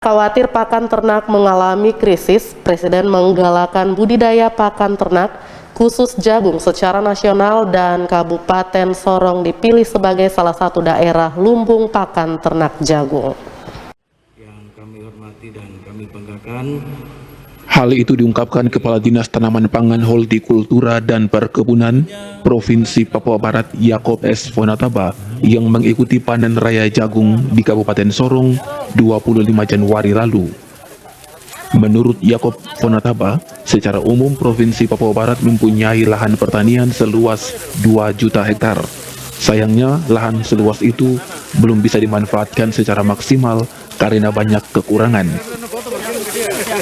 Khawatir pakan ternak mengalami krisis, Presiden menggalakkan budidaya pakan ternak khusus jagung secara nasional dan Kabupaten Sorong dipilih sebagai salah satu daerah lumbung pakan ternak jagung. Yang kami hormati dan kami banggakan. Hal itu diungkapkan Kepala Dinas Tanaman Pangan, Hortikultura dan Perkebunan Provinsi Papua Barat Yakob S. Fonataba yang mengikuti panen raya jagung di Kabupaten Sorong 25 Januari lalu. Menurut Yakob Fonataba, secara umum Provinsi Papua Barat mempunyai lahan pertanian seluas 2 juta hektar. Sayangnya, lahan seluas itu belum bisa dimanfaatkan secara maksimal karena banyak kekurangan.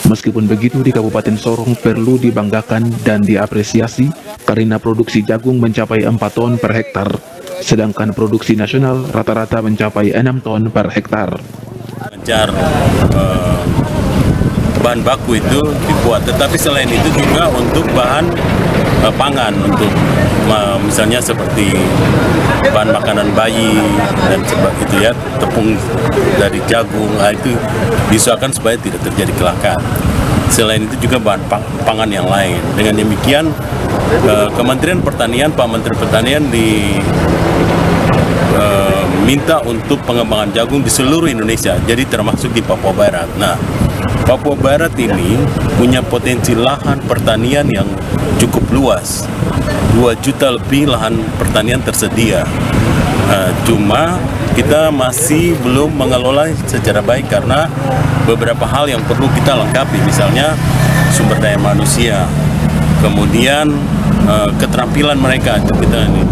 Meskipun begitu, di Kabupaten Sorong perlu dibanggakan dan diapresiasi karena produksi jagung mencapai 4 ton per hektar, sedangkan produksi nasional rata-rata mencapai 6 ton per hektar. Mengejar bahan baku itu dibuat, tetapi selain itu juga untuk bahan pangan, untuk misalnya seperti bahan makanan bayi dan sebagainya itu ya, tepung dari jagung, itu diusahakan supaya tidak terjadi kelangkaan. Selain itu juga bahan pangan yang lain. Dengan demikian Kementerian Pertanian, Pak Menteri Pertanian minta untuk pengembangan jagung di seluruh Indonesia, jadi termasuk di Papua Barat. Nah, Papua Barat ini punya potensi lahan pertanian yang cukup luas, 2 juta lebih lahan pertanian tersedia. Cuma kita masih belum mengelola secara baik karena beberapa hal yang perlu kita lengkapi, misalnya sumber daya manusia, kemudian keterampilan mereka itu kita ini.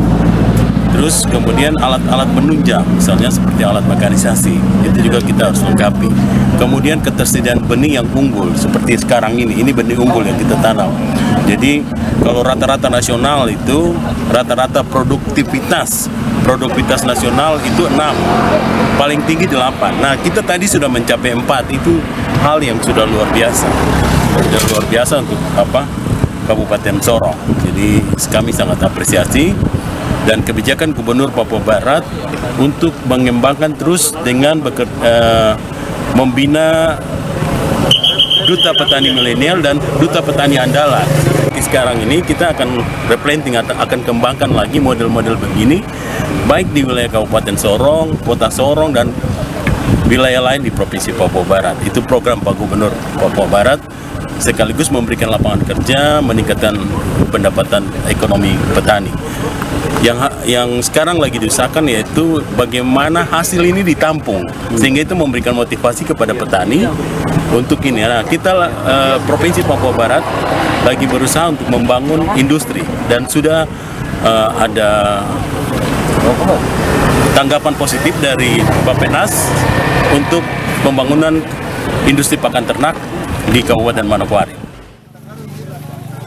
Terus kemudian alat-alat penunjang, misalnya seperti alat mekanisasi, itu juga kita harus lengkapi. Kemudian ketersediaan benih yang unggul, seperti sekarang ini benih unggul yang kita tanam. Jadi kalau rata-rata nasional itu, rata-rata produktivitas nasional itu 6, paling tinggi 8. Nah, kita tadi sudah mencapai 4, itu hal yang sudah luar biasa. Sudah luar biasa untuk Kabupaten Sorong. Jadi kami sangat apresiasi dan kebijakan Gubernur Papua Barat untuk mengembangkan terus dengan membina duta petani milenial dan duta petani andalan. Sekarang ini kita akan replanting, akan kembangkan lagi model-model begini, baik di wilayah Kabupaten Sorong, Kota Sorong, dan wilayah lain di Provinsi Papua Barat. Itu program Pak Gubernur Papua Barat, sekaligus memberikan lapangan kerja, meningkatkan pendapatan ekonomi petani. Yang sekarang lagi diusahakan yaitu bagaimana hasil ini ditampung, sehingga itu memberikan motivasi kepada petani untuk ini. Nah, kita Provinsi Papua Barat lagi berusaha untuk membangun industri dan sudah ada tanggapan positif dari Bappenas untuk pembangunan industri pakan ternak di Kabupaten Manokwari.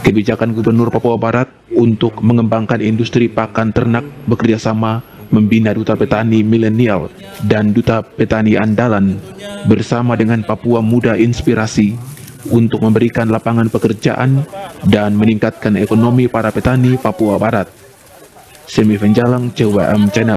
Kebijakan Gubernur Papua Barat untuk mengembangkan industri pakan ternak bekerjasama membina duta petani milenial dan duta petani andalan bersama dengan Papua Muda Inspirasi untuk memberikan lapangan pekerjaan dan meningkatkan ekonomi para petani Papua Barat. Semi Venjalang, CWM Channel.